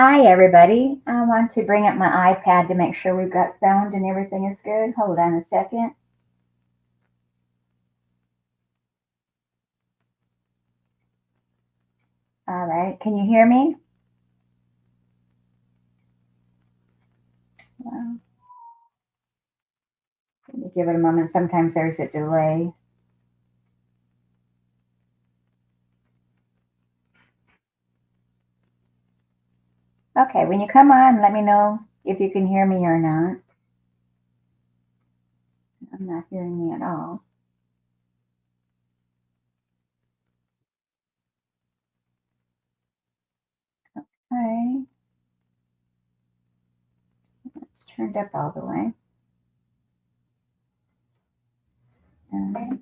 Hi, everybody. I want to bring up my iPad to make sure we've got sound and everything is good. Hold on a second. All right. Can you hear me? Well, let me give it a moment. Sometimes there's a delay. Okay. When you come on, let me know if you can hear me or not. I'm not hearing me at all. Okay. It's turned up all the way.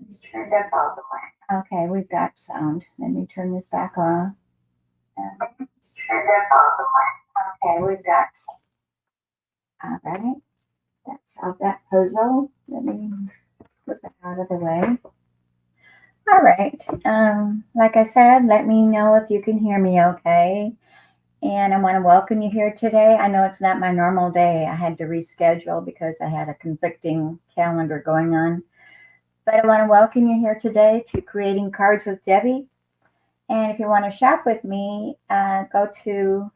It's turned up all the way. Okay. We've got sound. Let me turn this back off. It's turned up all the way. Okay. We've got sound. All right. That's solved that puzzle. Let me put that out of the way. All right. Like I said, let me know if you can hear me okay. And I want to welcome you here today. I know it's not my normal day. I had to reschedule because I had a conflicting calendar going on. But I want to welcome you here today to Creating Cards with Debbie. And if you want to shop with me, go to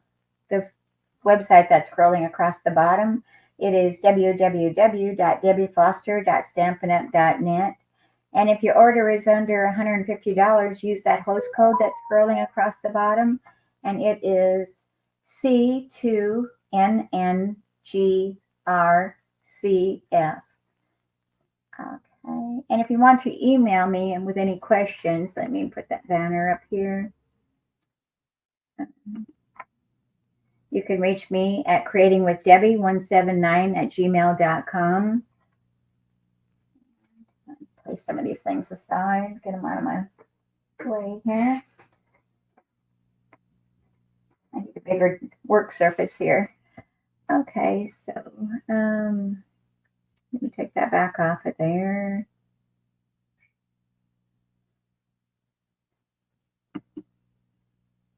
the website that's scrolling across the bottom. It is www.debbiefoster.stampinup.net. And if your order is under $150, use that host code that's scrolling across the bottom. And it is C2NNGRCF. Okay. And if you want to email me and with any questions, let me put that banner up here. You can reach me at creatingwithdebbie179@gmail.com. Place some of these things aside, get them out of my way here. I need a bigger work surface here. Okay, so let me take that back off of there.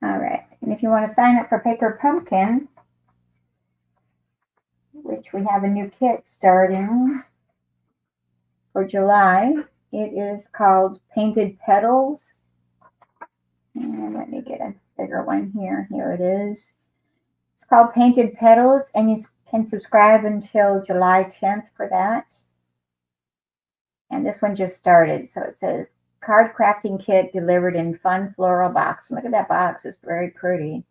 All right, and if you want to sign up for Paper Pumpkin, which we have a new kit starting for July, it is called Painted Petals. And let me get a bigger one here. Here it is. It's called Painted Petals, and you can subscribe until July 10th for that. And this one just started. So it says card crafting kit delivered in fun floral box. Look at that box. It's very pretty.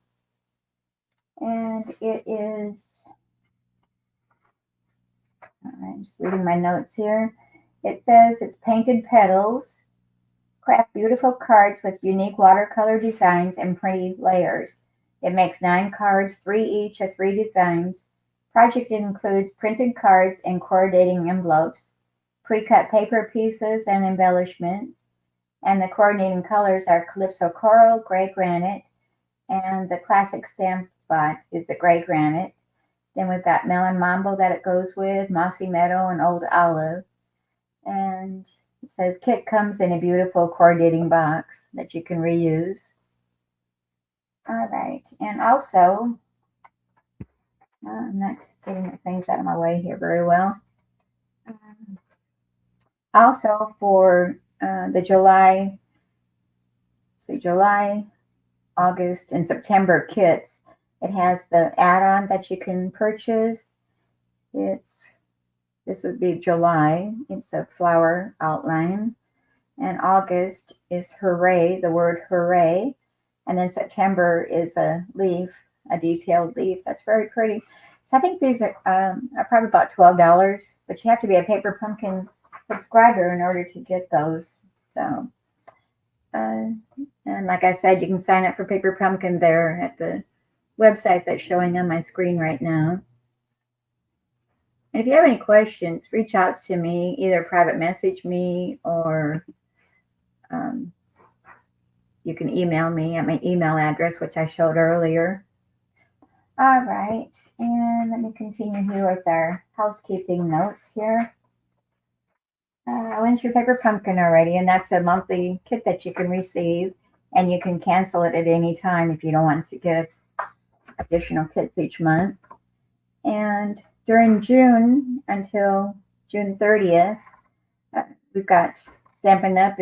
And it is, I'm just reading my notes here. It says it's Painted Petals. Craft beautiful cards with unique watercolor designs and pretty layers. It makes 9 cards, 3 each of 3 designs. Project includes printed cards and coordinating envelopes, pre-cut paper pieces and embellishments, and the coordinating colors are Calypso Coral, Gray Granite, and the classic stamp spot is the Gray Granite. Then we've got Melon Mambo that it goes with, Mossy Meadow, and Old Olive. And it says kit comes in a beautiful coordinating box that you can reuse. All right, and also, I'm not getting the things out of my way here very well. Also for the July, August, and September kits, it has the add-on that you can purchase. This would be July. It's a flower outline. And August is hooray, the word hooray. And then September is a leaf, a detailed leaf. That's very pretty. So I think these are probably about $12, but you have to be a Paper Pumpkin subscriber in order to get those. So, and like I said, you can sign up for Paper Pumpkin there at the website that's showing on my screen right now. And if you have any questions, reach out to me, either private message me or you can email me at my email address, which I showed earlier. All right, and let me continue here with our housekeeping notes here. I went through Paper Pumpkin already, and that's a monthly kit that you can receive, and you can cancel it at any time if you don't want to get additional kits each month. And during June until June 30th, we've got Stampin' Up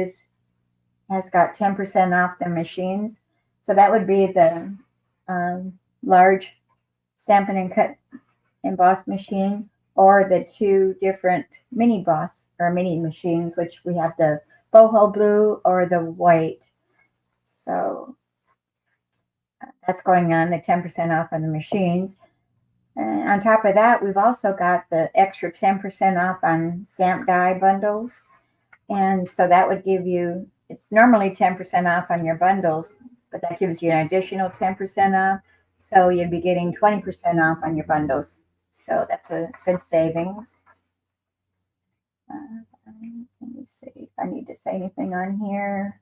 has got 10% off their machines. So that would be the large Stampin' and Cut emboss machine, or the two different mini boss or mini machines, which we have the boho blue or the white. So that's going on, the 10% off on the machines. And on top of that, we've also got the extra 10% off on stamp die bundles. And so that would give you, it's normally 10% off on your bundles, but that gives you an additional 10% off. So you'd be getting 20% off on your bundles. So that's a good savings. Let me see if I need to say anything on here.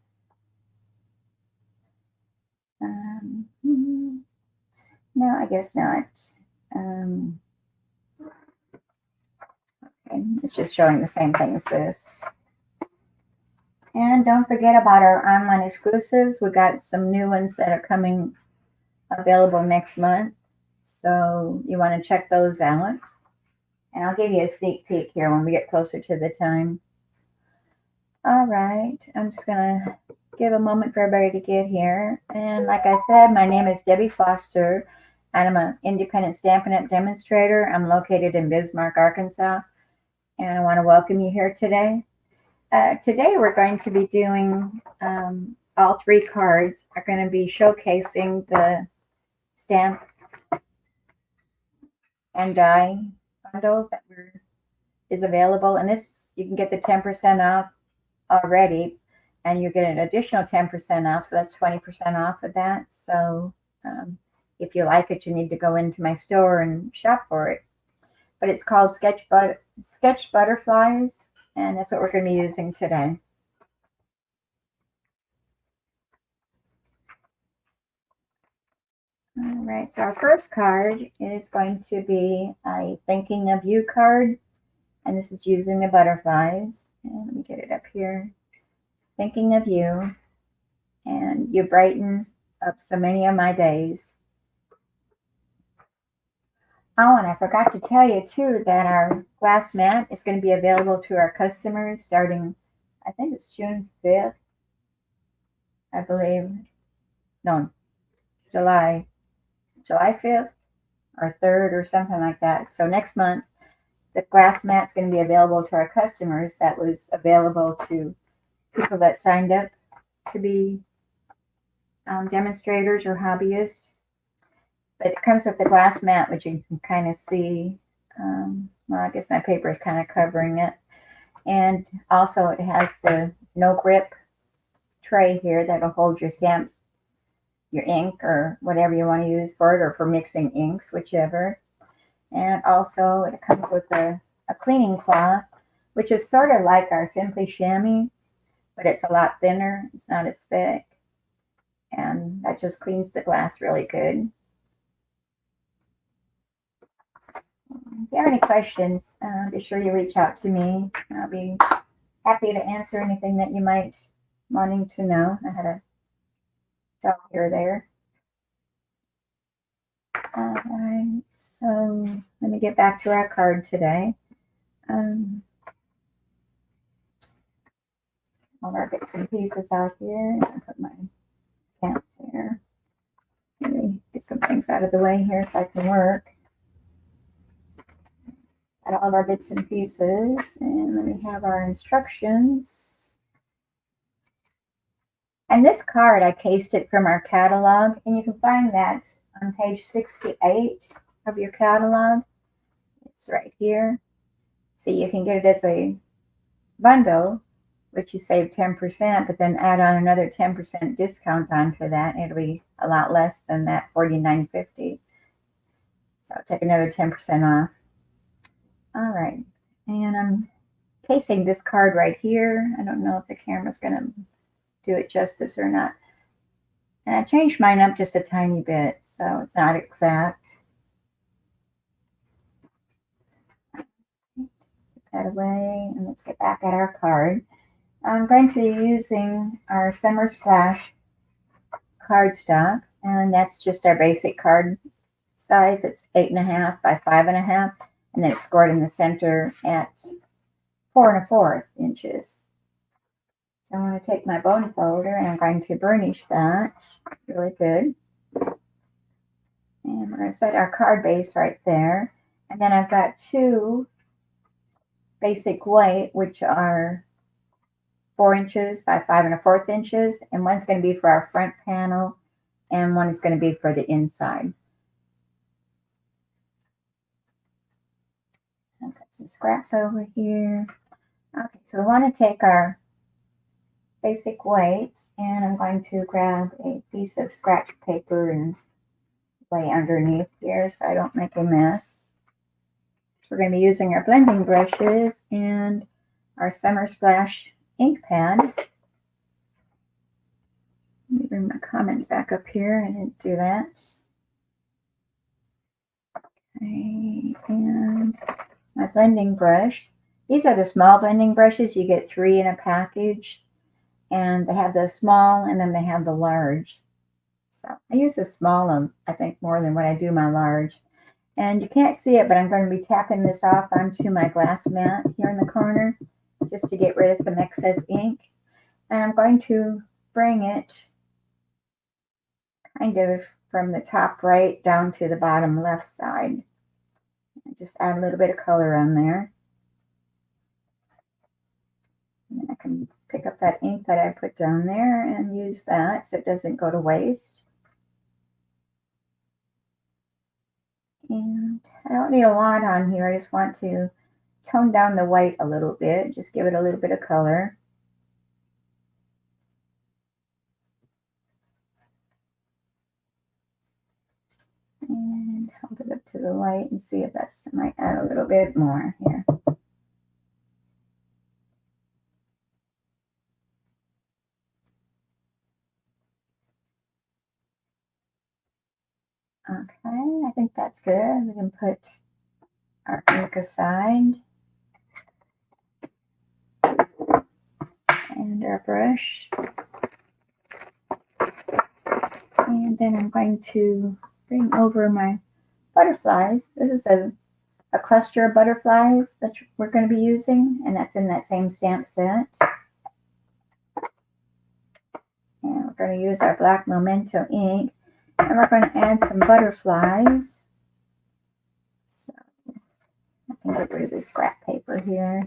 No, I guess not. Okay, it's just showing the same thing as this. And don't forget about our online exclusives. We got some new ones that are coming available next month. So you want to check those out. And I'll give you a sneak peek here when we get closer to the time. All right, I'm just going to give a moment for everybody to get here. And like I said, my name is Debbie Foster, and I'm an independent Stampin' Up! Demonstrator. I'm located in Bismarck, Arkansas, and I want to welcome you here today. Today we're going to be doing, all three cards are going to be showcasing the stamp and die bundle that is available. And this, you can get the 10% off already, and you get an additional 10% off. So that's 20% off of that. So if you like it, you need to go into my store and shop for it. But it's called Sketch Butterflies, and that's what we're going to be using today. All right, so our first card is going to be a Thinking of You card, and this is using the butterflies. And let me get it up here. Thinking of you, and you brighten up so many of my days. Oh, and I forgot to tell you too that our glass mat is going to be available to our customers starting, I think it's June 5th, I believe. No, July 5th or 3rd or something like that. So next month, the glass mat's going to be available to our customers. That was available to people that signed up to be demonstrators or hobbyists. But it comes with the glass mat, which you can kind of see. Well, I guess my paper is kind of covering it. And also it has the no grip tray here that'll hold your stamps, your ink, or whatever you want to use for it, or for mixing inks, whichever. And also it comes with a cleaning cloth, which is sort of like our Simply Chamois, but it's a lot thinner. It's not as thick. And that just cleans the glass really good. If you have any questions, be sure you reach out to me. I'll be happy to answer anything that you might wanting to know. I had a dog here or there. All right, so let me get back to our card today. All our bits and pieces out here. I'll put my cap there. Let me get some things out of the way here so I can work. Got all of our bits and pieces, and let me have our instructions. And this card, I cased it from our catalog, and you can find that on page 68 of your catalog. It's right here. So you can get it as a bundle, which you save 10%, but then add on another 10% discount onto that, and it'll be a lot less than that $49.50. So I'll take another 10% off. All right, and I'm casing this card right here. I don't know if the camera's going to do it justice or not. And I changed mine up just a tiny bit, so it's not exact. Put that away, and let's get back at our card. I'm going to be using our Summer Splash cardstock, and that's just our basic card size. It's 8.5 by 5.5, and then it's scored in the center at 4 1/4 inches. So I'm going to take my bone folder and I'm going to burnish that really good. And we're going to set our card base right there. And then I've got 2 basic white, which are 4 inches by 5 1/4 inches. And one's going to be for our front panel and one is going to be for the inside. I've got some scraps over here. Okay, so we want to take our basic white and I'm going to grab a piece of scratch paper and lay underneath here so I don't make a mess. So we're going to be using our blending brushes and our Summer Splash ink pad. Let me bring my comments back up here. I didn't do that. Okay, and my blending brush. These are the small blending brushes. You get 3 in a package. And they have the small and then they have the large. So I use the small, I think, more than what I do my large. And you can't see it, but I'm going to be tapping this off onto my glass mat here in the corner just to get rid of some excess ink. And I'm going to bring it kind of from the top right down to the bottom left side. Just add a little bit of color on there. And then I can pick up that ink that I put down there and use that so it doesn't go to waste. And I don't need a lot on here. I just want to tone down the white a little bit, just give it a little bit of color. And hold it up to the light and see if that's, I might add a little bit more here. Okay, I think that's good. We can put our ink aside and our brush. And then I'm going to bring over my butterflies. This is a cluster of butterflies that we're going to be using, and that's in that same stamp set. And we're going to use our black Memento ink, and we're going to add some butterflies. So I can get rid of the scrap paper here.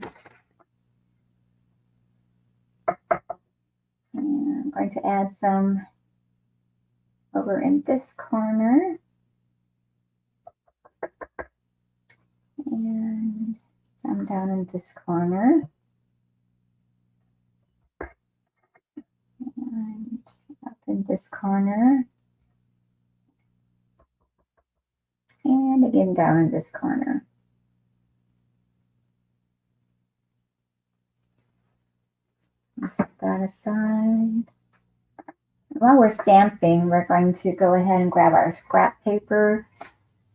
And I'm going to add some over in this corner. And some down in this corner. And up in this corner. And again down in this corner. I'll set that aside. While we're stamping, we're going to go ahead and grab our scrap paper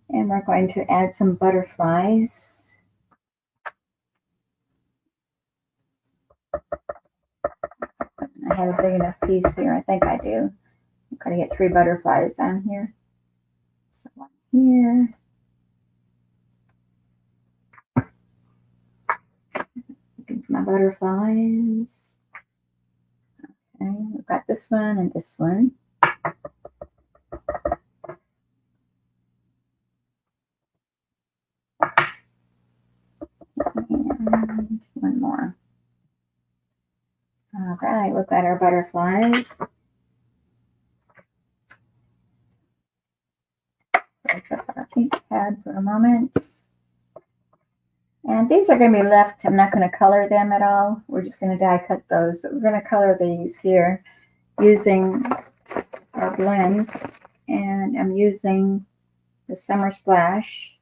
and we're going to add some butterflies. I have a big enough piece here. I think I do. I'm going to get 3 butterflies on here. So one here. Looking for my butterflies. Okay, we've got this one and this one. And one more. All right, we've got our butterflies. Let's set our ink pad for a moment. And these are going to be left. I'm not going to color them at all. We're just going to die cut those, but we're going to color these here using our blends. And I'm using the Summer Splash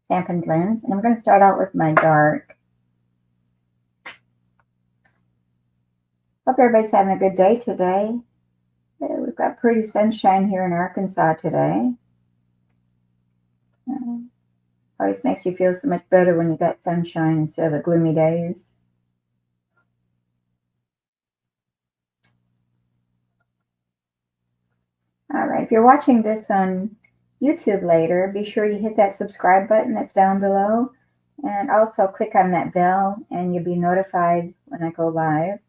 Stampin' Blends. And I'm going to start out with my dark. Hope everybody's having a good day today. We've got pretty sunshine here in Arkansas today. Always makes you feel so much better when you got sunshine instead of the gloomy days. All right, if you're watching this on YouTube later, be sure you hit that subscribe button that's down below. And also click on that bell and you'll be notified when I go live.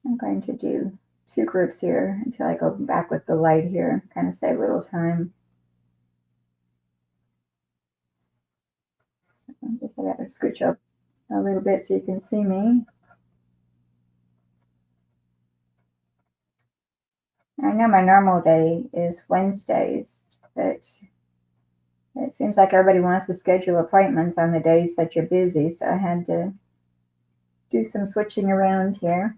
I'm going to do 2 groups here until I go back with the light here, kind of save a little time. I guess I gotta scooch up a little bit so you can see me. I know my normal day is Wednesdays, but it seems like everybody wants to schedule appointments on the days that you're busy, so I had to do some switching around here.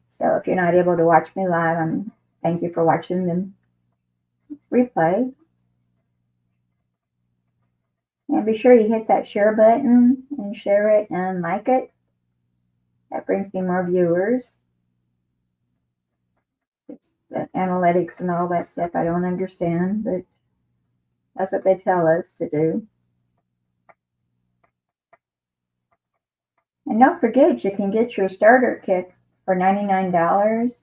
So if you're not able to watch me live, thank you for watching the replay. And be sure you hit that share button and share it and like it. That brings me more viewers. It's the analytics and all that stuff I don't understand, but that's what they tell us to do. And don't forget, you can get your starter kit for $99.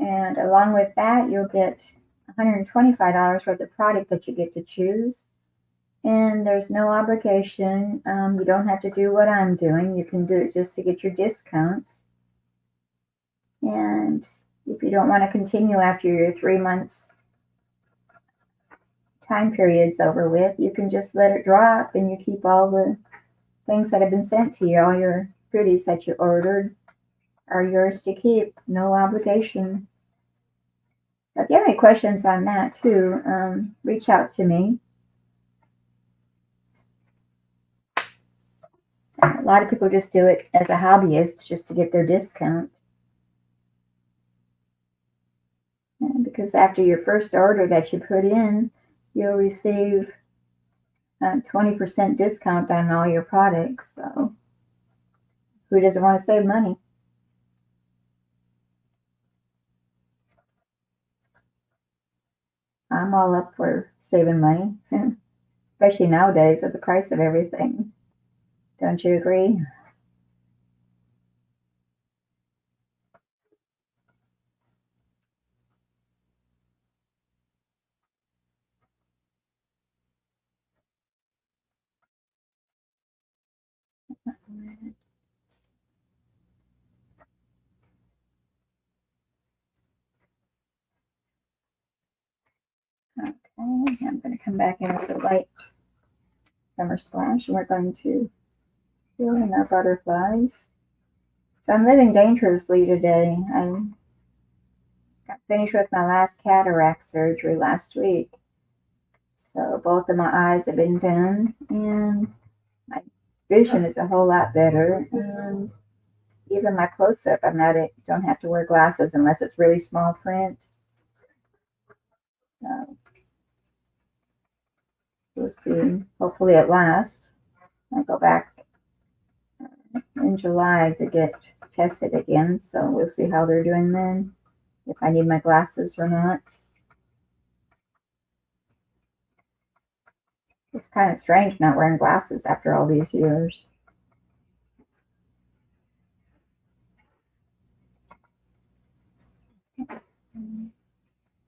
And along with that, you'll get $125 worth of product that you get to choose. And there's no obligation. You don't have to do what I'm doing. You can do it just to get your discount. And if you don't want to continue after your 3 months time period's over with, you can just let it drop and you keep all the things that have been sent to you. All your goodies that you ordered are yours to keep. No obligation. So if you have any questions on that too, reach out to me. A lot of people just do it as a hobbyist just to get their discount. And because after your first order that you put in, you'll receive a 20% discount on all your products. So who doesn't want to save money? I'm all up for saving money, especially nowadays with the price of everything. Don't you agree? Okay, I'm going to come back in with the light summer splash, and we're going to fill in our butterflies. So I'm living dangerously today. I got finished with my last cataract surgery last week. So both of my eyes have been done, and my vision is a whole lot better. And even my close-up, don't have to wear glasses unless it's really small print. So we'll see. Hopefully it lasts. I go back in July to get tested again, so we'll see how they're doing then, if I need my glasses or not. It's kind of strange not wearing glasses after all these years.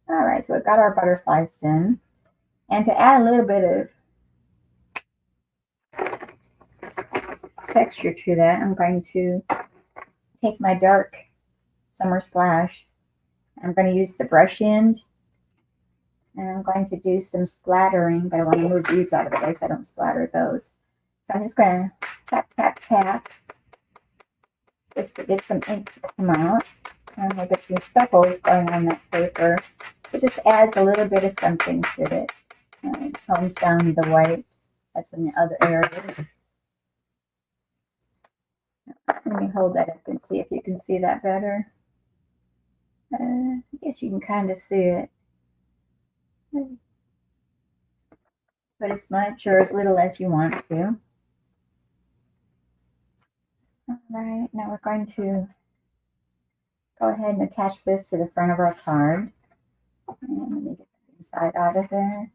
All right, so we've got our butterflies done. And to add a little bit of texture to that, I'm going to take my dark summer splash. I'm going to use the brush end, and I'm going to do some splattering, but I want to move these out of the way so I don't splatter those. So I'm just going to tap, tap, tap, just to get some ink to come out. And we'll get some speckles going on that paper. It just adds a little bit of something to it. It tones down the white that's in the other area. Let me hold that up and see if you can see that better. I guess you can kind of see it. But as much or as little as you want to. All right, now we're going to go ahead and attach this to the front of our card. And let me get the inside out of there.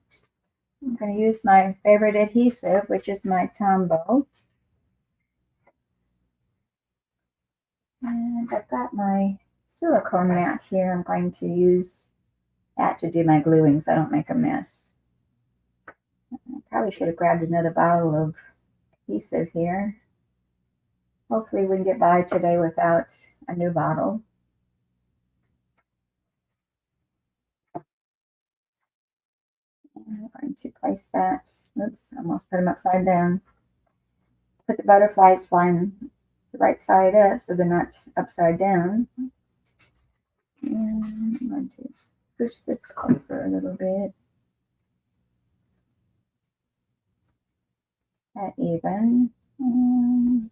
I'm going to use my favorite adhesive, which is my Tombow. And I've got my silicone mat here. I'm going to use that to do my gluing so I don't make a mess. I probably should have grabbed another bottle of adhesive here. Hopefully we can get by today without a new bottle. And I'm going to place that. Oops, almost put them upside down. Put the butterflies flying the right side up so they're not upside down. And I'm going to push this closer a little bit. That even. And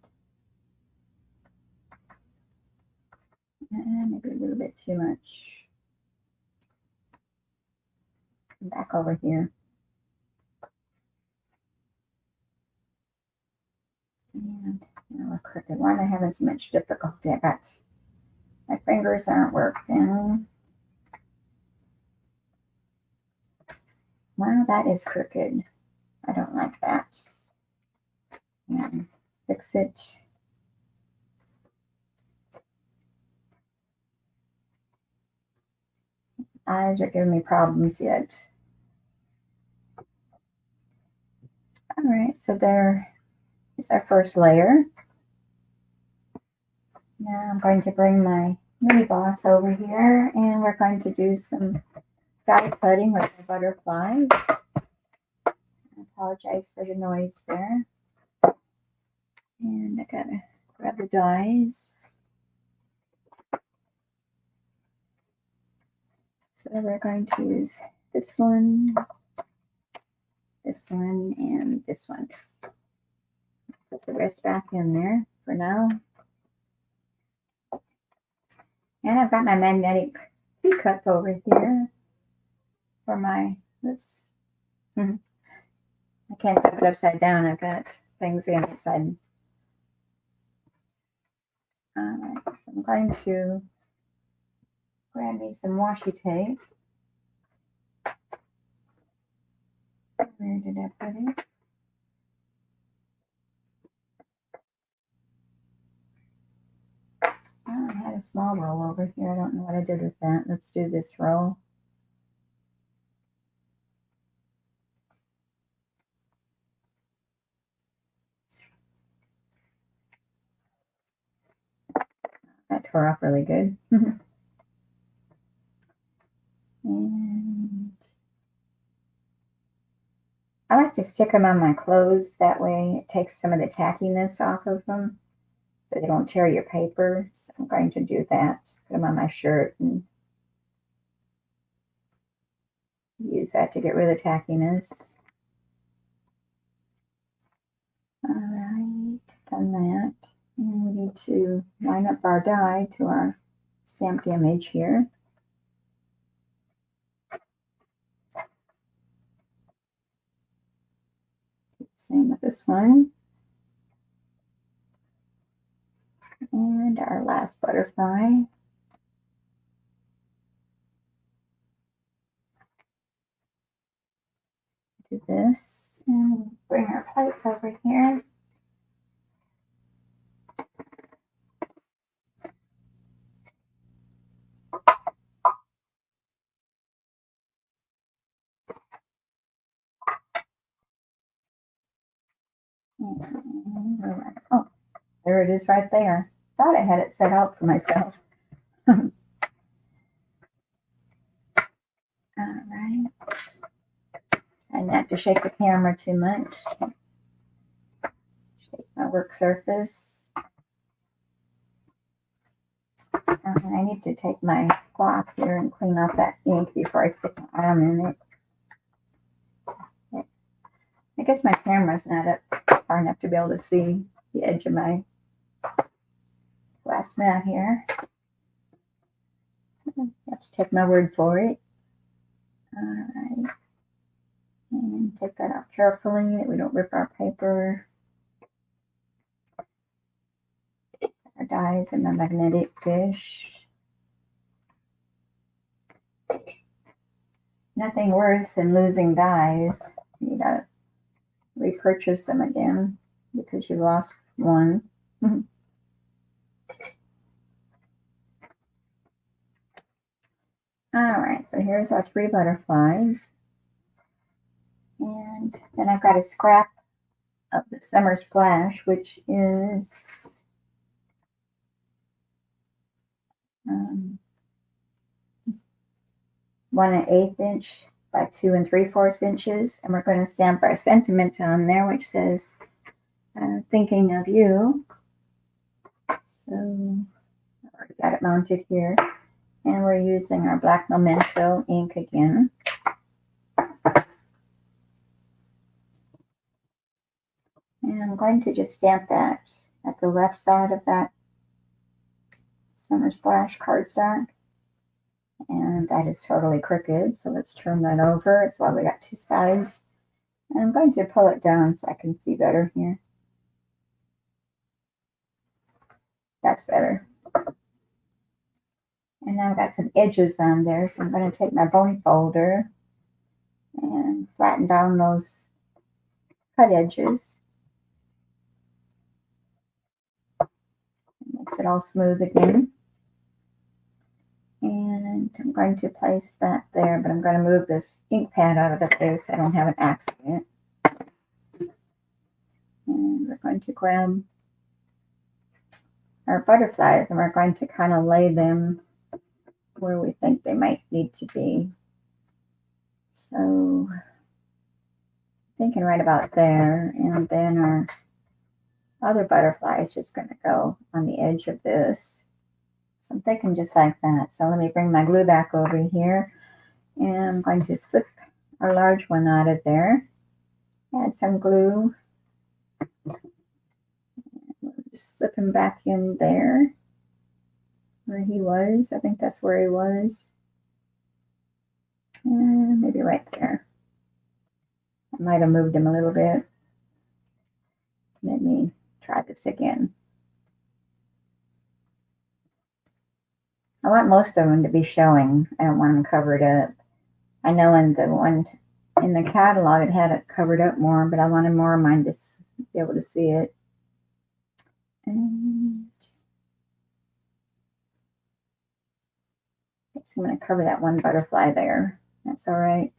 maybe a little bit too much. Back over here. And now a crooked one. I'm having so much difficulty. My fingers aren't working. Wow, that is crooked. I don't like that. And fix it. Eyes are giving me problems yet. All right, so there is our first layer. Now I'm going to bring my mini boss over here and we're going to do some die cutting with the butterflies. I apologize for the noise there. And I gotta grab the dies. So we're going to use this one, and this one. Put the rest back in there for now. And I've got my magnetic teacup over here for my, oops. I can't flip it upside down. I've got things in its side. Alright, so I'm going to grab me some washi tape. Where did I put it? Oh, I had a small roll over here. I don't know what I did with that. Let's do this roll. That tore up really good. And I like to stick them on my clothes. That way it takes some of the tackiness off of them so they don't tear your paper. So I'm going to do that. Put them on my shirt and use that to get rid of tackiness. All right, done that. And we need to line up our die to our stamped image here. Same with this one. And our last butterfly. Do this and bring our plates over here. Oh, there it is right there. Thought I had it set out for myself. All right. Try not to shake the camera too much. Shake my work surface. I need to take my cloth here and clean off that ink before I stick my arm in it. I guess my camera's not up far enough to be able to see the edge of my glass mat here. I have to take my word for it. All right. And take that out carefully that we don't rip our paper. Our dies and my magnetic dish. Nothing worse than losing dies. You gotta repurchase them again because you lost one. All right, so here's our 3 butterflies. And then I've got a scrap of the Summer Splash, which is 1 1/8 inch by 2 3/4 inches. And we're going to stamp our sentiment on there, which says, thinking of you. So I already got it mounted here. And we're using our black Memento ink again. And I'm going to just stamp that at the left side of that Summer Splash cardstock. And that is totally crooked, so let's turn that over. It's why we got 2 sides. And I'm going to pull it down so I can see better here. That's better. And now I've got some edges on there, so I'm going to take my bony folder and flatten down those cut edges. Makes it all smooth again. And I'm going to place that there, but I'm going to move this ink pad out of the way so I don't have an accident. And we're going to grab our butterflies and we're going to kind of lay them where we think they might need to be. So thinking right about there, and then our other butterfly is just going to go on the edge of this. So I'm thinking just like that. So let me bring my glue back over here, and I'm going to slip our large one out of there. Add some glue. Just slip him back in there where he was. I think that's where he was. And maybe right there. I might have moved him a little bit. Let me try this again. I want most of them to be showing. I don't want them covered up. I know in the one in the catalog it had it covered up more, but I wanted more of mine to be able to see it. And so I'm going to cover that one butterfly there. That's all right.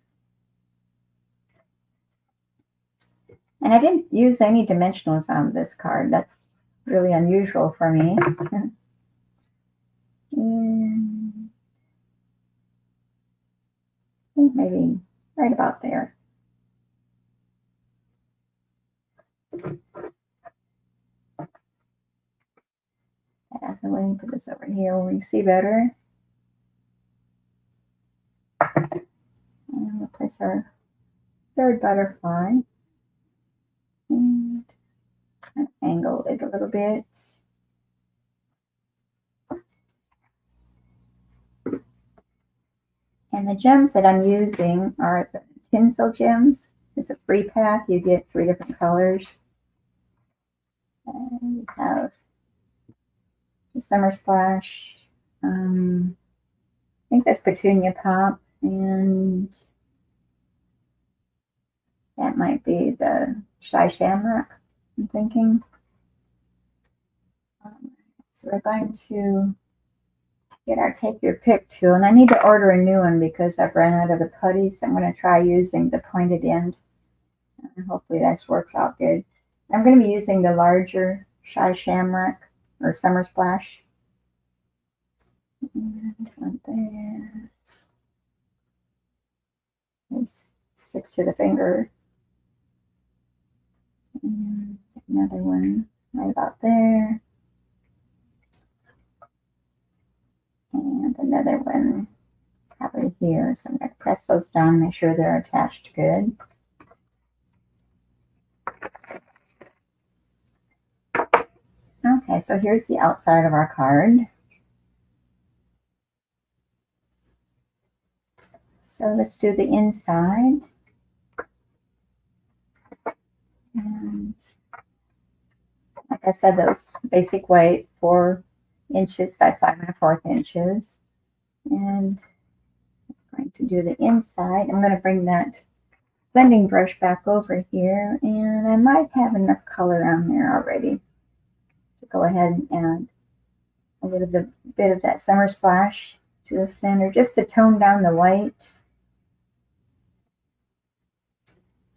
And I didn't use any dimensionals on this card. That's really unusual for me. And I think maybe right about there. Let me put this over here where we see better. And we'll place our 3rd butterfly. And angle it a little bit. And the gems that I'm using are the tinsel gems. It's a free pack. You get 3 different colors. And you have the Summer Splash. I think that's Petunia Pop. And that might be the Shy Shamrock, I'm thinking. So we're going to get our Take Your Pick tool. And I need to order a new one because I've run out of the putty. So I'm going to try using the pointed end. And hopefully that works out good. I'm going to be using the larger Shy Shamrock or Summer Splash. And one there. This sticks to the finger. And another one right about there. And another one probably here. So I'm going to press those down, make sure they're attached good. Okay, so here's the outside of our card. So let's do the inside. And like I said, those basic weight, 4 inches by 5 1/4 inches. And I'm going to do the inside. I'm going to bring that blending brush back over here, and I might have enough color on there already to go ahead and add a little bit of that Summer Splash to the center just to tone down the white.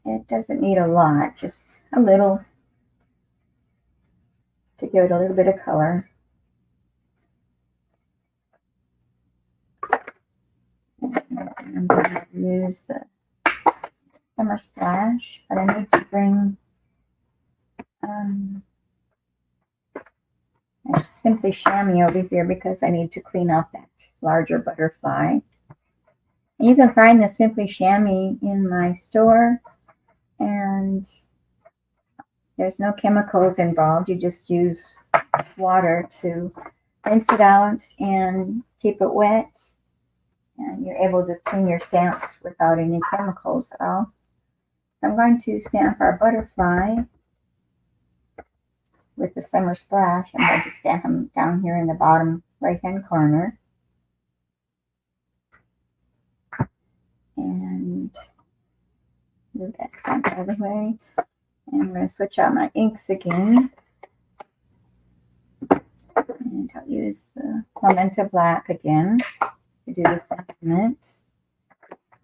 It doesn't need a lot, just a little to give it a little bit of color. I'm going to use the Summer Splash, but I need to bring Simply Chamois over here because I need to clean off that larger butterfly. And you can find the Simply Chamois in my store, and there's no chemicals involved. You just use water to rinse it out and keep it wet, and you're able to clean your stamps without any chemicals at all. So I'm going to stamp our butterfly with the Summer Splash. I'm going to stamp them down here in the bottom right-hand corner. And move that stamp out of the way. And I'm going to switch out my inks again. And I'll use the Magenta Black again to do the sentiment.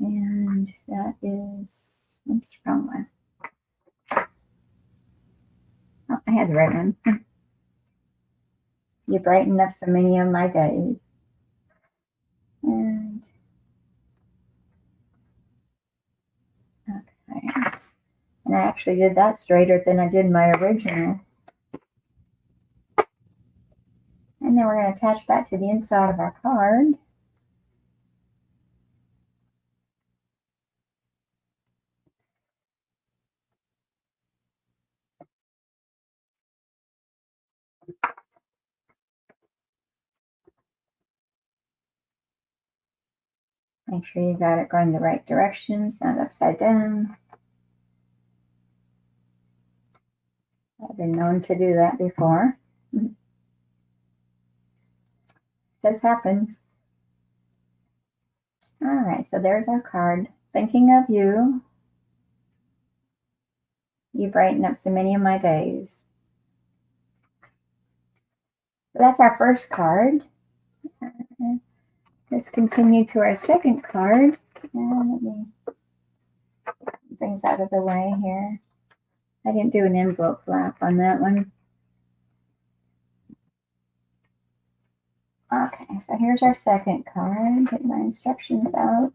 And that is, what's the wrong one? Oh, I had the right one. You brighten up so many of my days. And okay. And I actually did that straighter than I did my original. And then we're going to attach that to the inside of our card. Make sure you got it going the right direction, it's not upside down. I've been known to do that before. It does happen. All right, so there's our card. Thinking of you. You brighten up so many of my days. So that's our first card. Let's continue to our second card. And let me get some things out of the way here. I didn't do an envelope flap on that one. Okay, so here's our second card. Get my instructions out.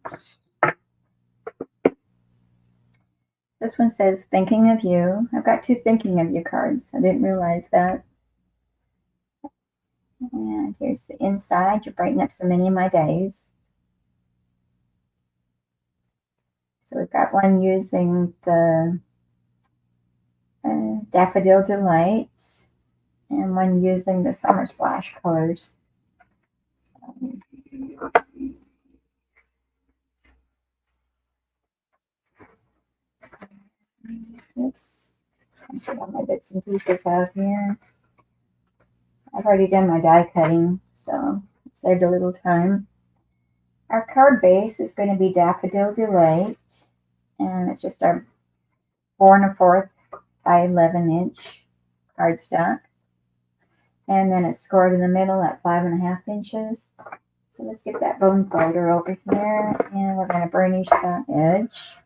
This one says, thinking of you. I've got two thinking of you cards. I didn't realize that. And here's the inside. You brighten up so many of my days. So we've got one using the Daffodil Delight and one using the Summer Splash colors. So, oops. I'm putting all my bits and pieces out here. I've already done my die cutting, so it saved a little time. Our card base is going to be Daffodil Delight, and it's just our 4 1/4 by 11 inch cardstock. And then it's scored in the middle at 5 1/2 inches. So let's get that bone folder over here, and we're going to burnish that edge.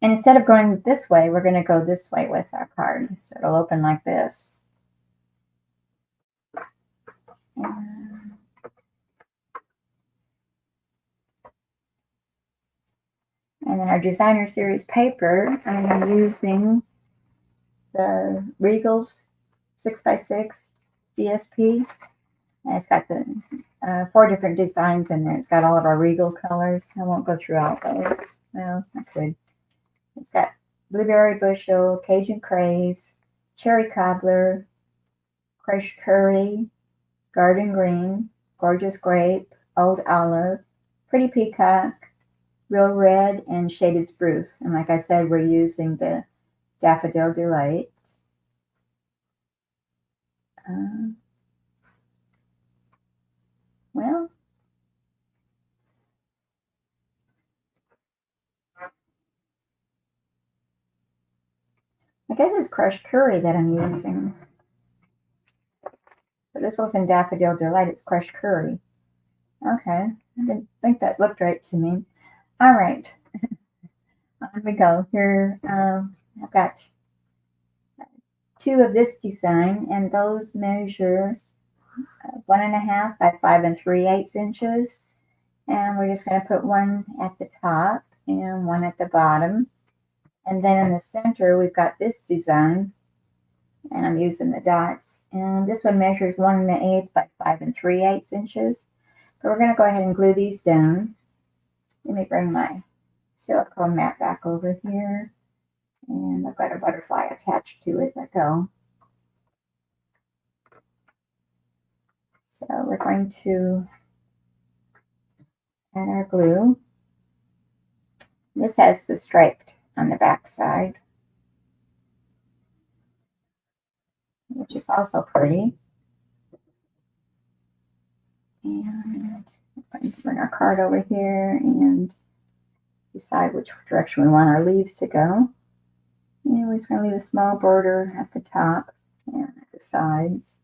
And instead of going this way, we're going to go this way with our card. So it'll open like this. And then our Designer Series paper, I'm using the Regal's 6x6 DSP. And it's got the 4 different designs in there. It's got all of our Regal colors. I won't go through all those. Well, I could. It's got Blueberry Bushel, Cajun Craze, Cherry Cobbler, Crushed Curry, Garden Green, Gorgeous Grape, Old Olive, Pretty Peacock, Real Red, and Shaded Spruce. And like I said, we're using the Daffodil Delight. Well, I guess it's Crushed Curry that I'm using. So this wasn't Daffodil Delight, it's Crushed Curry. Okay, I didn't think that looked right to me. All right, on we go. Here, I've got two of this design, and those measure 1.5 by 5 3/8 inches. And we're just going to put one at the top and one at the bottom. And then in the center, we've got this design, and I'm using the dots. And this one measures 1.1 by 5 3/8 inches. But we're going to go ahead and glue these down. Let me bring my silicone mat back over here. And I've got a butterfly attached to it. Let go. So we're going to add our glue. This has the striped on the back side, which is also pretty. And we're going to bring our card over here and decide which direction we want our leaves to go. And we're just going to leave a small border at the top and at the sides.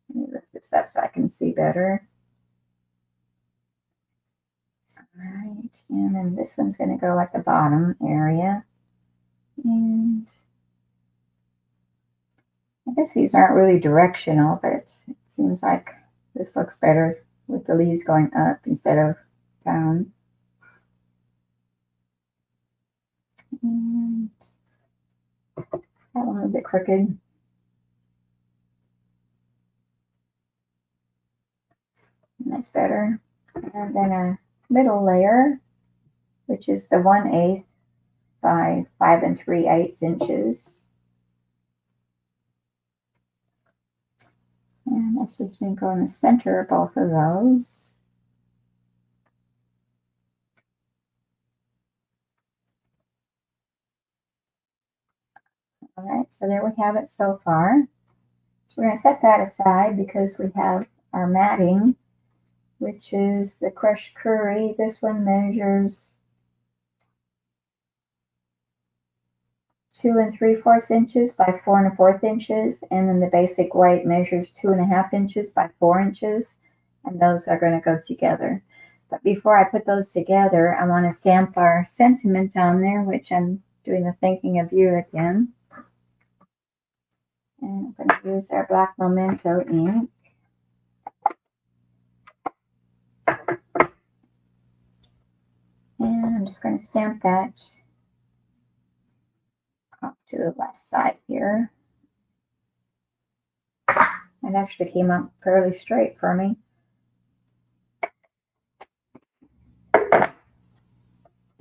Let me lift this up so I can see better. All right, and then this one's going to go at the bottom area. And I guess these aren't really directional, but it seems like this looks better with the leaves going up instead of down. And that one a little bit crooked. And that's better. And then our middle layer, which is the 1/8 by 5 3/8 inches. And that's just going to go in the center of both of those. All right, so there we have it so far. So we're going to set that aside because we have our matting, which is the Crushed Curry. This one measures 2 3/4 inches by 4 1/4 inches, and then the basic white measures 2.5 inches by 4 inches, and those are going to go together. But before I put those together, I want to stamp our sentiment on there, which I'm doing the Thinking of You again. And I'm going to use our black Memento ink. And I'm just going to stamp that off to the left side here. It actually came out fairly straight for me.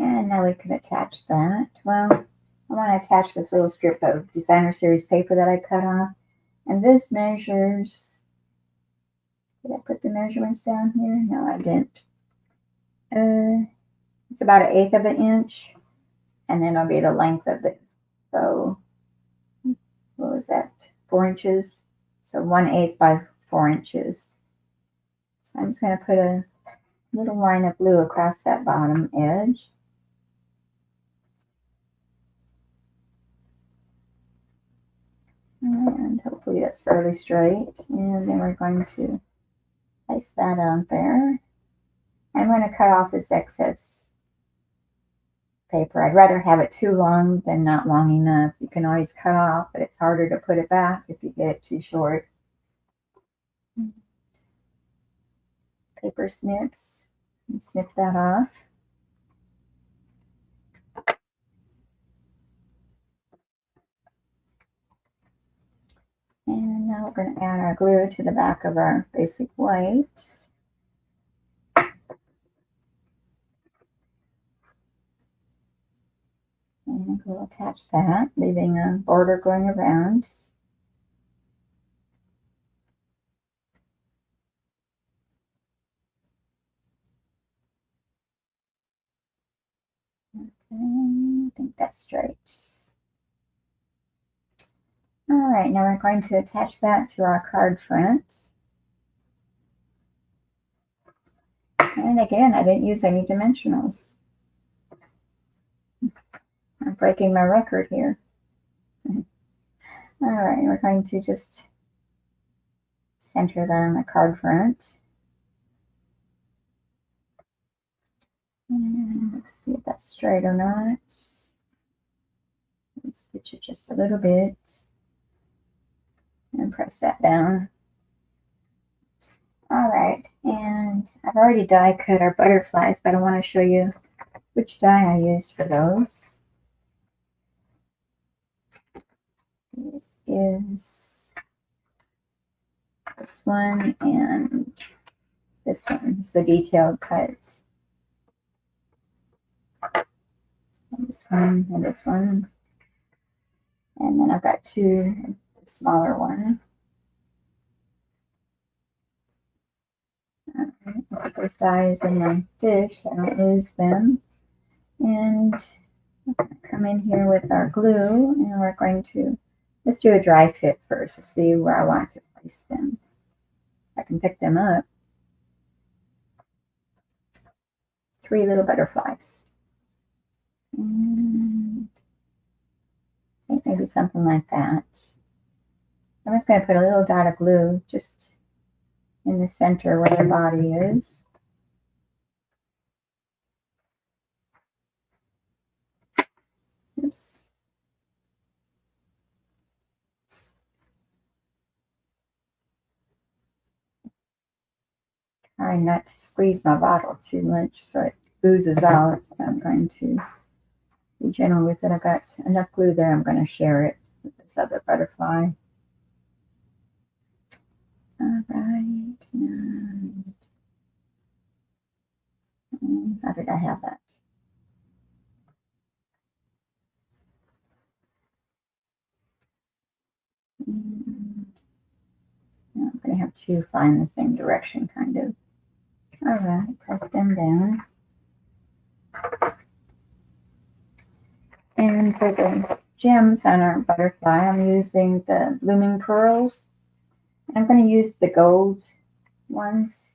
And now we can attach that. Well, I want to attach this little strip of Designer Series paper that I cut off. And this measures, did I put the measurements down here? No, I didn't. It's about 1/8 of an inch. And then it'll be the length of this. So, what was that? 4 inches. So 1/8 by 4 inches. So I'm just going to put a little line of blue across that bottom edge. And hopefully that's fairly straight. And then we're going to place that on there. I'm going to cut off this excess paper. I'd rather have it too long than not long enough. You can always cut off, but it's harder to put it back if you get it too short. Paper snips. And snip that off. And now we're going to add our glue to the back of our basic white. And we'll attach that, leaving a border going around. Okay, I think that's straight. All right, now we're going to attach that to our card front. And again, I didn't use any dimensionals. I'm breaking my record here. All right, we're going to just center that on the card front. And let's see if that's straight or not. Let's pitch it just a little bit and press that down. All right, and I've already die cut our butterflies, but I want to show you which die I used for those. It is this one and this one. It's the detailed cut. This one and this one. And then I've got two, the smaller one. I'll put those dies in my dish so I don't lose them. And we're going to come in here with our glue, and we're going to let's do a dry fit first to see where I want to place them. I can pick them up. 3 little butterflies. And I think maybe something like that. I'm just going to put a little dot of glue just in the center where the body is. Oops. Trying not to squeeze my bottle too much so it oozes out. So I'm going to be gentle with it. I've got enough glue there. I'm going to share it with this other butterfly. All right. And how did I have that? And I'm going to have 2 fly in the same direction, kind of. All right, press them down. And for the gems on our butterfly, I'm using the Blooming Pearls. I'm going to use the gold ones.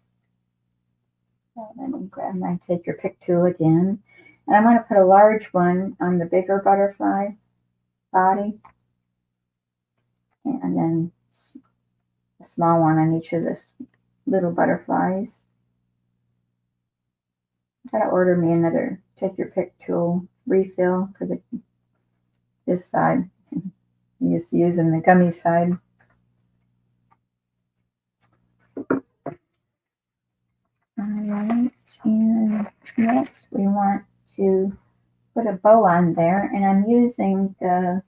So let me grab my Take Your Pick tool again. And I'm going to put a large one on the bigger butterfly body. And then a small one on each of the little butterflies. I've got to order me another Take Your Pick tool refill for this side. I'm used to using the gummy side. Alright, and next we want to put a bow on there, and I'm using the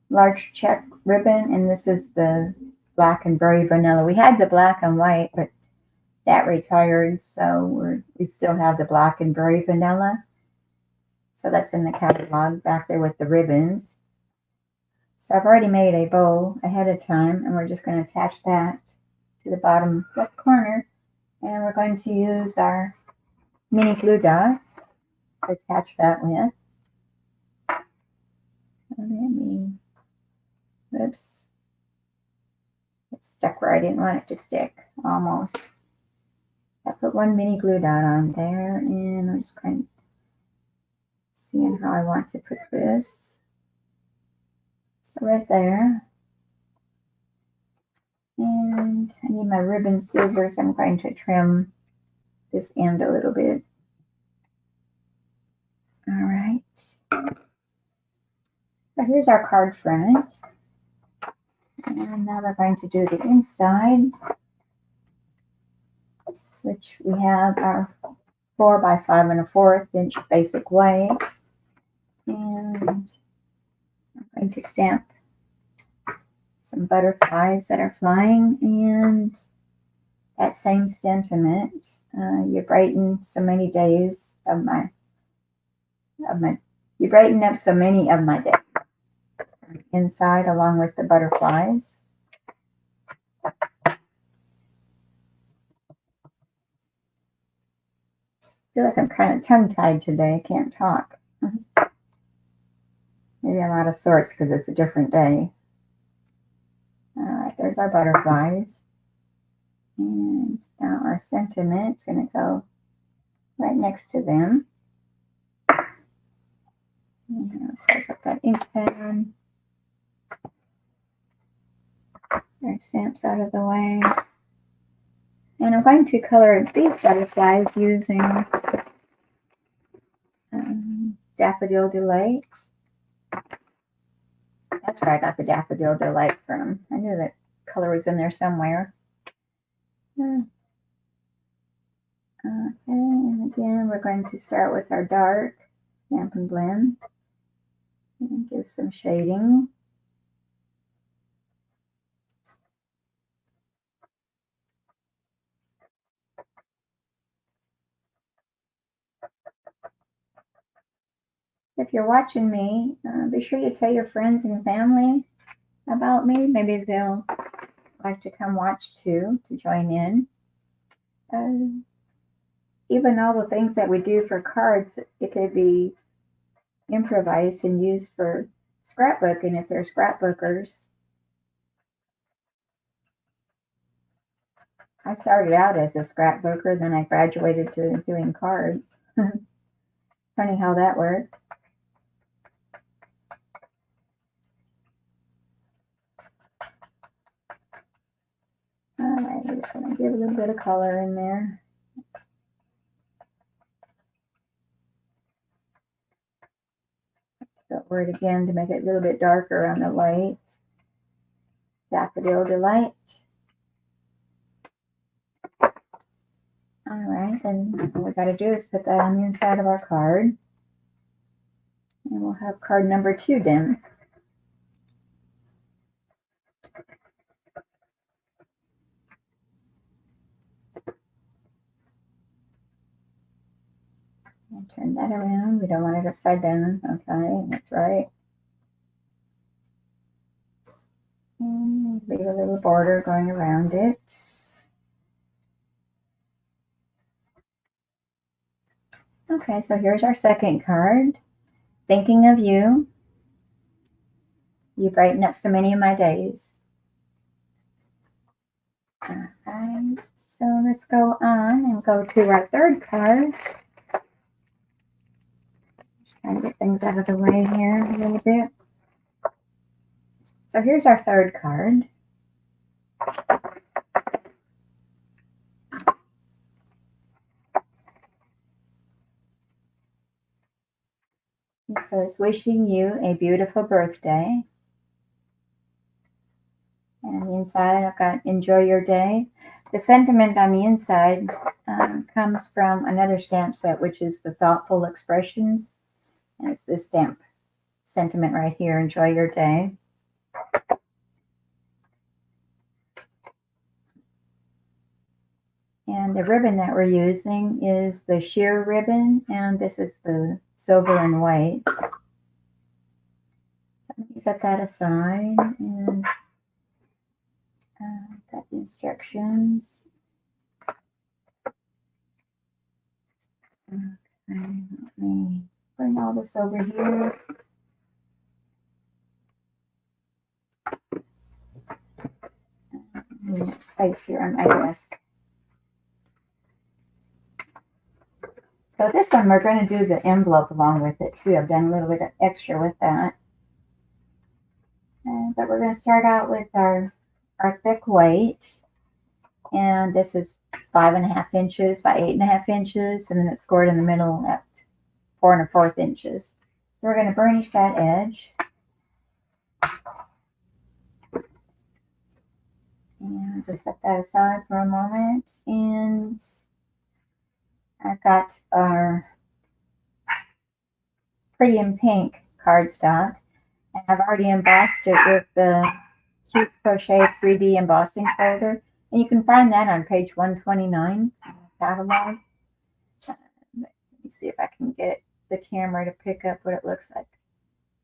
large check ribbon, and this is the black and berry vanilla. We had the black and white, but that retired, so we still have the black and berry vanilla. So that's in the catalog back there with the ribbons. So I've already made a bow ahead of time, and we're just going to attach that to the bottom left corner, and we're going to use our mini glue dot to attach that with. So let me, oops, it stuck where I didn't want it to stick, almost. I put 1 mini glue dot on there, and I'm just kind of seeing how I want to put this. So right there. And I need my ribbon scissors. I'm going to trim this end a little bit. All right. So here's our card front. And now we're going to do the inside, which we have our 4 by 5 1/4 inch basic white. And I'm going to stamp some butterflies that are flying, and that same sentiment. You brighten so many days of my you brighten up so many of my days. Inside, along with the butterflies. I feel like I'm kind of tongue-tied today. I can't talk. Maybe I'm out of sorts because it's a different day. All right, there's our butterflies. And now our sentiment's going to go right next to them. close up that ink pen. Our stamps out of the way. And I'm going to color these butterflies using Daffodil Delight. That's where I got the Daffodil Delight from. I knew that color was in there somewhere. Okay, and again, we're going to start with our dark Stampin' Blend and give some shading. If you're watching me, be sure you tell your friends and family about me. Maybe they'll like to come watch too, to join in. Even all the things that we do for cards, it could be improvised and used for scrapbooking if they're scrapbookers. I started out as a scrapbooker, then I graduated to doing cards. Funny how that worked. Alright, I'm just going to give a little bit of color in there. Go over it again to make it a little bit darker on the light. Daffodil Delight. Alright, and all we got to do is put that on the inside of our card. And we'll have card number 2 done. And turn that around. We don't want it upside down. Okay, that's right. And leave a little border going around it. Okay, so here's our second card. Thinking of you. You brighten up so many of my days. Alright, so let's go on and go to our third card. Just trying to get things out of the way here a little bit. So here's our third card. It says, wishing you a beautiful birthday. And the inside, I've got enjoy your day. The sentiment on the inside comes from another stamp set, which is the Thoughtful Expressions. And it's this stamp sentiment right here, enjoy your day. And the ribbon that we're using is the sheer ribbon, and this is the silver and white. So let me set that aside and got the instructions. Okay, let me bring all this over here. There's space here on my desk. So this one, we're going to do the envelope along with it too. I've done a little bit of extra with that. But we're going to start out with our thick weight. And this is 5.5 inches by 8.5 inches. And then it's scored in the middle at 4 1/4 inches. So we're going to burnish that edge. And just set that aside for a moment. And I've got our Pretty in Pink cardstock. And I've already embossed it with the Cute Crochet 3D embossing folder. And you can find that on page 129 catalog. Let me see if I can get the camera to pick up what it looks like.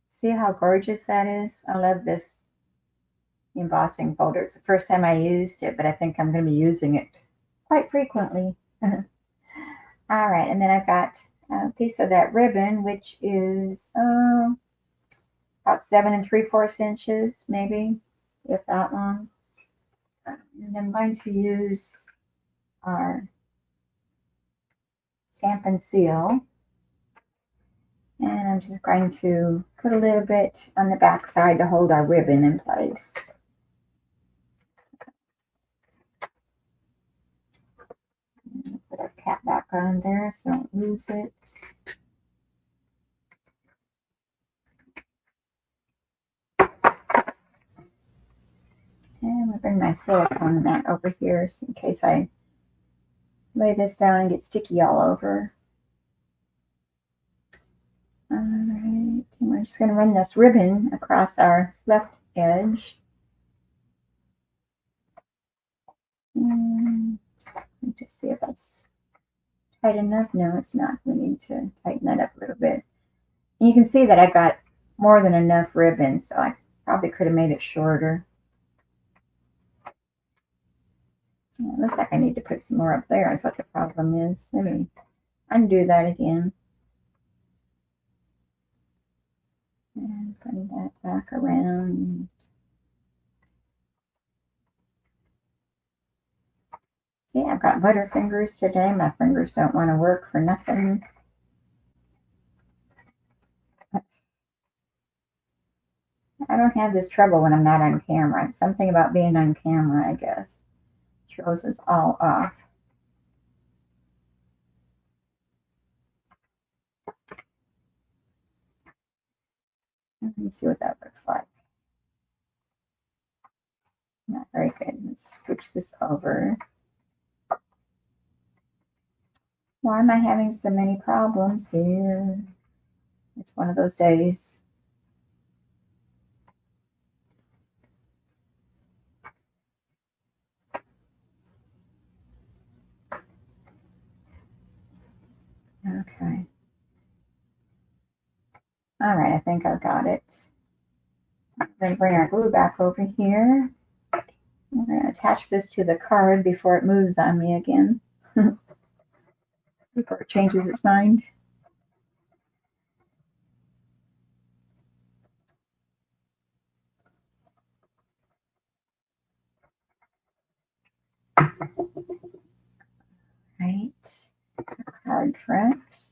See how gorgeous that is? I love this embossing folder. It's the first time I used it, but I think I'm going to be using it quite frequently. All right, and then I've got a piece of that ribbon, which is about 7 3/4 inches, maybe, if that long. And I'm going to use our Stampin' Seal. And I'm I'm just going to put a little bit on the back side to hold our ribbon in place. Put our cap back on there so don't lose it. And we'll bring my silicone mat over here so in case I lay this down and get sticky all over. Alright, and we're just going to run this ribbon across our left edge. And just see if that's tight enough. No, it's not. We need to tighten that up a little bit. And you can see that I've got more than enough ribbon, so I probably could have made it shorter. Yeah, it looks like I need to put some more up there is what the problem is. Let me undo that again. And bring that back around. See, I've got butterfingers today. My fingers don't want to work for nothing. I don't have this trouble when I'm not on camera. Something about being on camera, I guess, throws us all off. Let me see what that looks like. Not very good. Let's switch this over. Why am I having so many problems here? It's one of those days. Okay. All right, I think I've got it. I'm going to bring our glue back over here. I'm going to attach this to the card before it moves on me again. Before it changes its mind. Right, card front.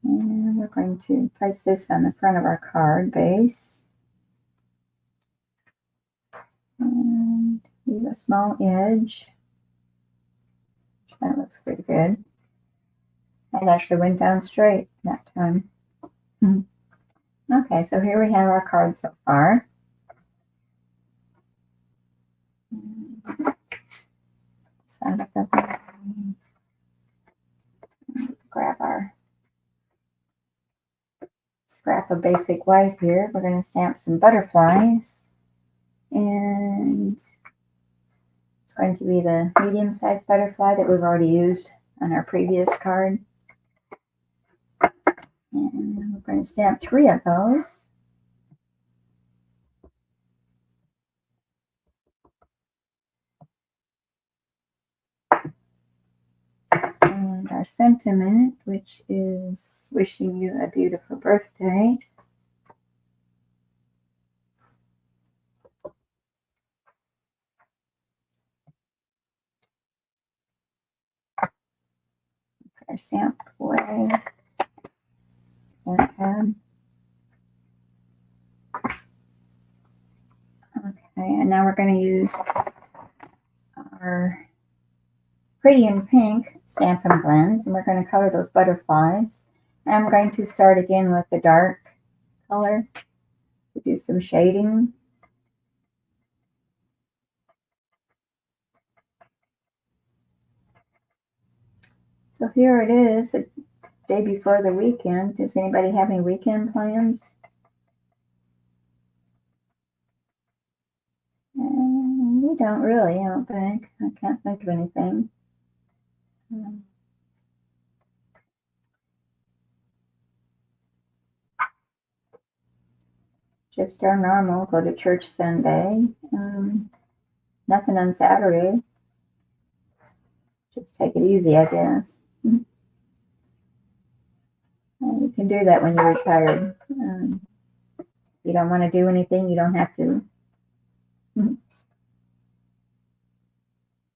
And we're going to place this on the front of our card base. And leave a small edge. That looks pretty good. That actually went down straight that time. Okay, so here we have our card so far. Grab our scrap of basic white here. We're going to stamp some butterflies. And it's going to be the medium-sized butterfly that we've already used on our previous card. And we're going to stamp 3 of those. And our sentiment, which is wishing you a beautiful birthday. Our stamp away. Okay, and now we're going to use our Pretty in Pink Stampin' Blends, and we're going to color those butterflies. And I'm going to start again with the dark color to do some shading. So here it is, the day before the weekend. Does anybody have any weekend plans? We don't really, I don't think. I can't think of anything. Just our normal, go to church Sunday. Nothing on Saturday. Just take it easy, I guess. You can do that when you're retired. You don't want to do anything, you don't have to.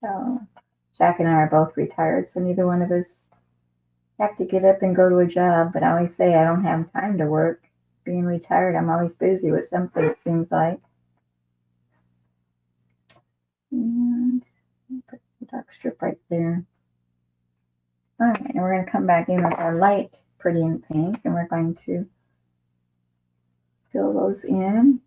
So, Jack and I are both retired, so neither one of us have to get up and go to a job, but I always say I don't have time to work. Being retired, I'm always busy with something, it seems like. And put the dark strip right there. All right, and we're going to come back in with our light pretty in pink, and we're going to fill those in.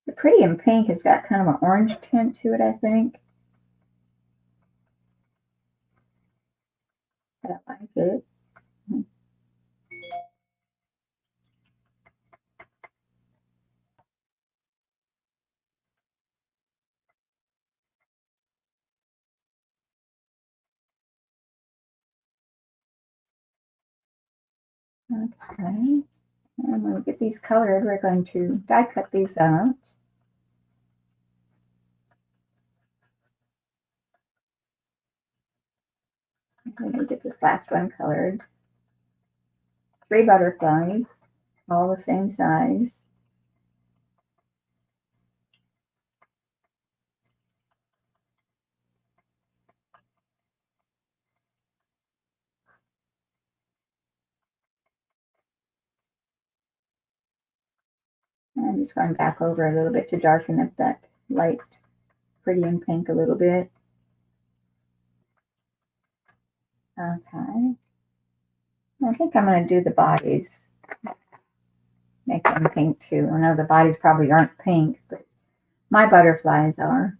The pretty in pink has got kind of an orange tint to it, I think. I like it. Okay, and when we get these colored, we're going to die cut these out. Let me get this last one colored. 3 butterflies, all the same size. I'm just going back over a little bit to darken up that light pretty in pink a little bit. Okay. I think I'm going to do the bodies. Make them pink too. I know the bodies probably aren't pink, but my butterflies are.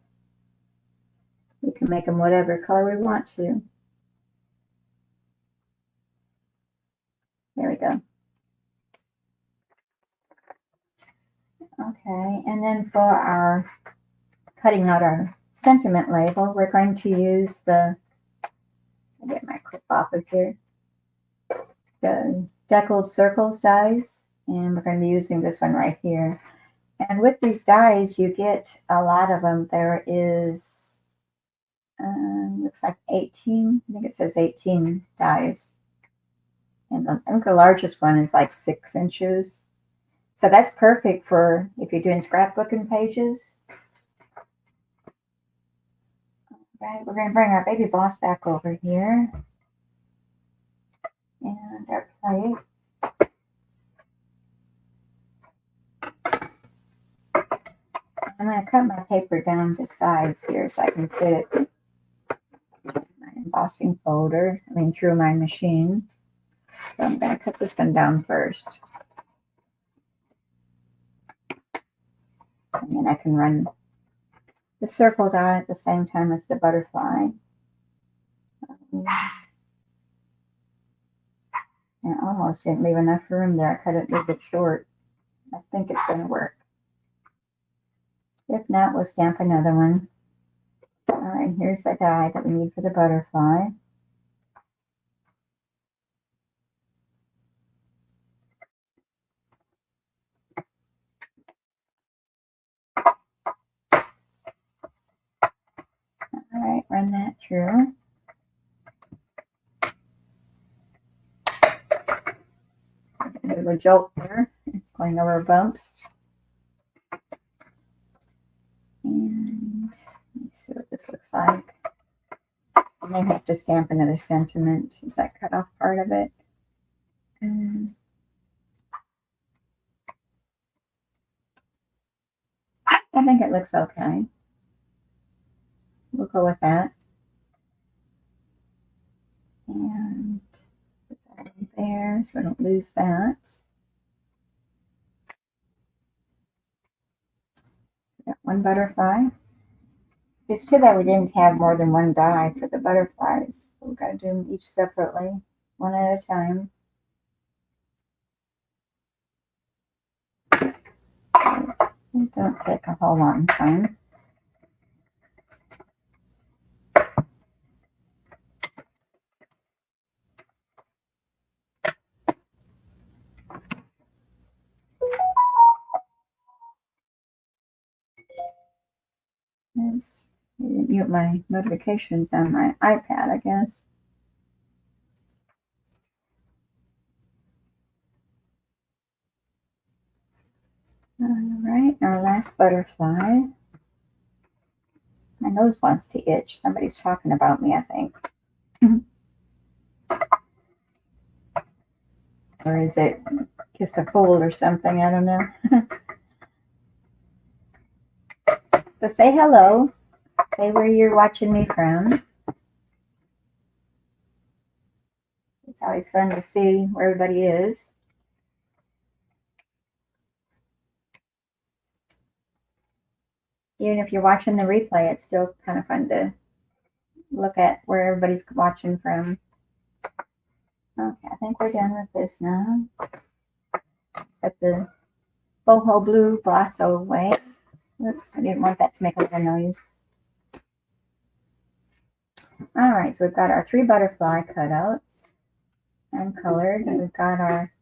We can make them whatever color we want to. There we go. Okay, and then for our cutting out our sentiment label, we're going to use the, I'll get my clip off of here, the Deckled Circles dies, and we're going to be using this one right here. And with these dies, you get a lot of them. There is, looks like 18, I think it says 18 dies. And I think the largest one is like 6 inches. So that's perfect for if you're doing scrapbooking pages. Right, we're going to bring our baby boss back over here. And our plate. I'm going to cut my paper down to size here so I can fit it in my embossing folder, through my machine. So I'm going to cut this one down first. And then I can run the circle die at the same time as the butterfly. And almost didn't leave enough room there. I cut it a little bit short. I think it's going to work. If not, we'll stamp another one. All right, here's the die that we need for the butterfly. All right, run that through. A bit of a jolt there, going over bumps. And let me see what this looks like. I may have to stamp another sentiment. Is that cut off part of it? And I think it looks okay. We'll go with that. And put that in there so I don't lose that. Got one butterfly. It's too bad we didn't have more than one die for the butterflies. We've got to do them each separately, one at a time. It don't take a whole long time. Oops. I didn't mute my notifications on my iPad, I guess. All right, our last butterfly. My nose wants to itch. Somebody's talking about me, I think. Or is it kiss a cold or something? I don't know. So say hello. Say where you're watching me from. It's always fun to see where everybody is. Even if you're watching the replay, it's still kind of fun to look at where everybody's watching from. Okay, I think we're done with this now. Set the boho blue gloss away. Oops, I didn't want that to make a little noise. All right, so we've got our 3 butterfly cutouts and colored, and we've got our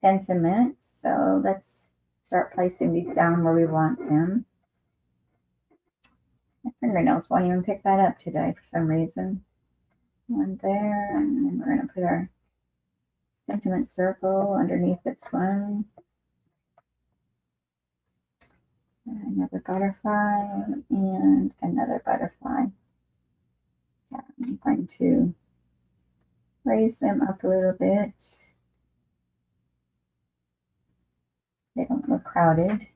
sentiments. So let's start placing these down where we want them. My fingernails won't even pick that up today for some reason. One there, and then we're going to put our sentiment circle underneath this one. Another butterfly and another butterfly. So I'm going to raise them up a little bit. They don't look crowded.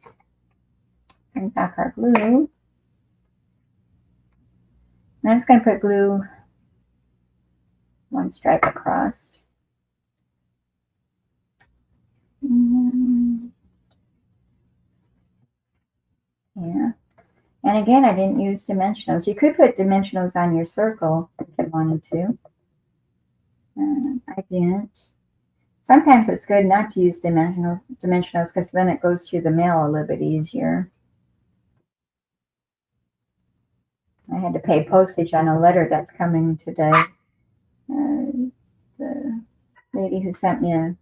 Bring back our glue. And I'm just going to put glue 1 stripe across. Yeah. And again, I didn't use dimensionals. You could put dimensionals on your circle if you wanted to. I didn't. Sometimes it's good not to use dimensionals because then it goes through the mail a little bit easier. I had to pay postage on a letter that's coming today. The lady who sent me a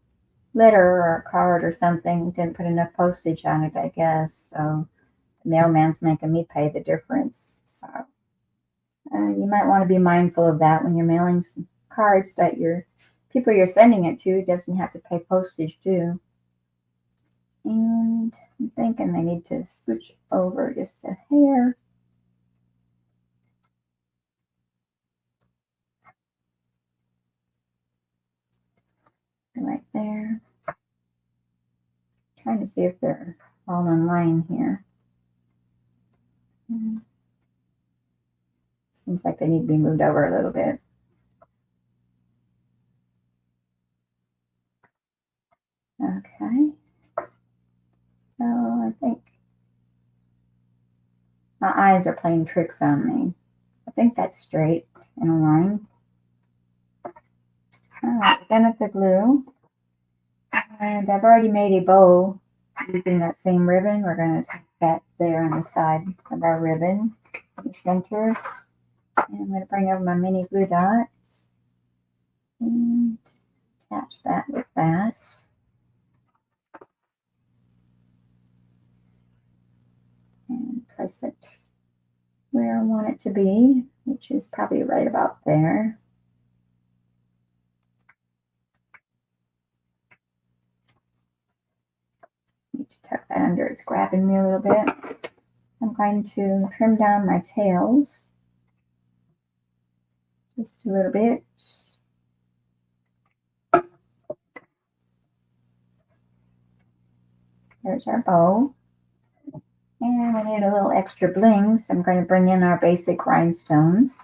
letter or a card or something didn't put enough postage on it, I guess. So the mailman's making me pay the difference. So you might want to be mindful of that when you're mailing some cards that your people you're sending it to doesn't have to pay postage too. And I'm thinking they need to scooch over just a hair. Right there. Trying to see if they're all in line here. Seems like they need to be moved over a little bit. Okay. So I think my eyes are playing tricks on me. I think that's straight in a line. All right, done with the glue. And I've already made a bow using that same ribbon. We're going to tack that there on the side of our ribbon in the center. And I'm going to bring over my mini glue dots and attach that with that. And place it where I want it to be, which is probably right about there. Need to tuck that under, it's grabbing me a little bit. I'm going to trim down my tails just a little bit. There's our bow. And we need a little extra bling, so I'm going to bring in our basic rhinestones.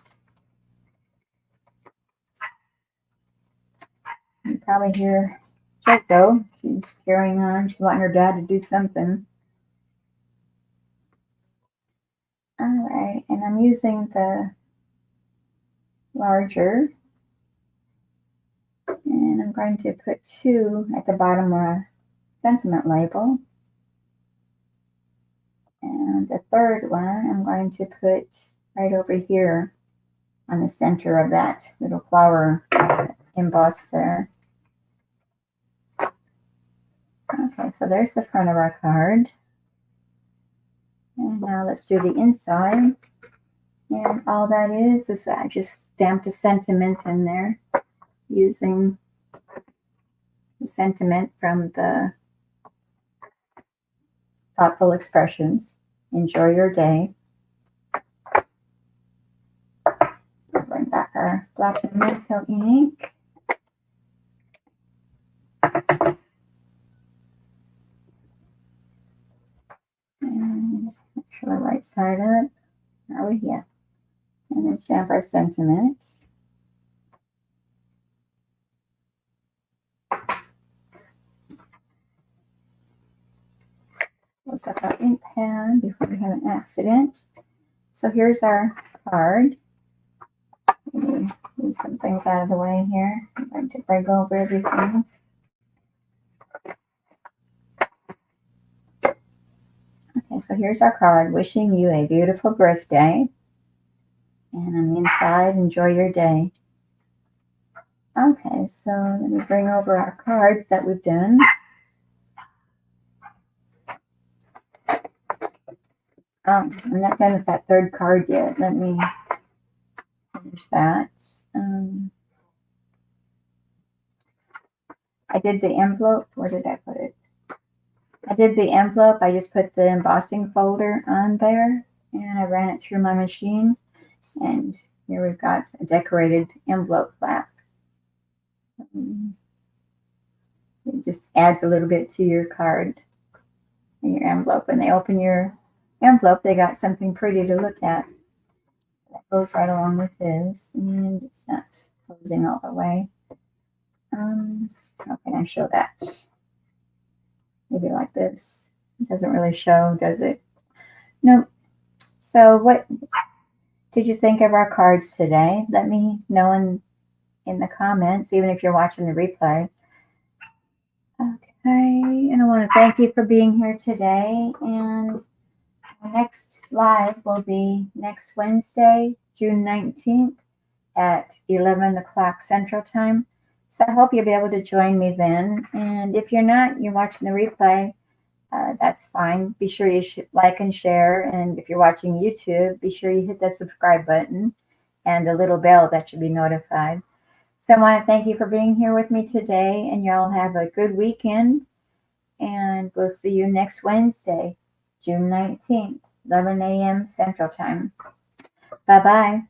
You can probably hear Choco. She's carrying on. She's wanting her dad to do something. All right, and I'm using the larger. And I'm going to put 2 at the bottom of our sentiment label. And the third one I'm going to put right over here on the center of that little flower embossed there. Okay, so there's the front of our card. And now let's do the inside. And all that is I just stamped a sentiment in there using the sentiment from the thoughtful expressions. Enjoy your day. Bring back our black and Mexico ink. And make sure the right side up. There we go. And then stamp our sentiment. Close up our ink pad before we have an accident. So here's our card. Let me move some things out of the way here. I'm going to break over everything. Okay, so here's our card. Wishing you a beautiful birthday. And on the inside, enjoy your day. Okay, so let me bring over our cards that we've done. I'm not done with that third card yet. Let me finish that. I did the envelope. Where did I put it? I did the envelope. I just put the embossing folder on there, and I ran it through my machine. And here we've got a decorated envelope flap. It just adds a little bit to your card and your envelope. When they open your envelope, they got something pretty to look at. That goes right along with this, and it's not closing all the way. How can I show that? Maybe like this. It doesn't really show, does it? Nope. So what did you think of our cards today? Let me know in the comments, even if you're watching the replay. Okay, and I want to thank you for being here today. And the next live will be next Wednesday, June 19th at 11 o'clock Central Time. So I hope you'll be able to join me then. And if you're not, you're watching the replay, that's fine. Be sure you like and share. And if you're watching YouTube, be sure you hit the subscribe button and the little bell that should be notified. So I want to thank you for being here with me today. And y'all have a good weekend. And we'll see you next Wednesday, June 19th, 11 a.m. Central Time. Bye-bye.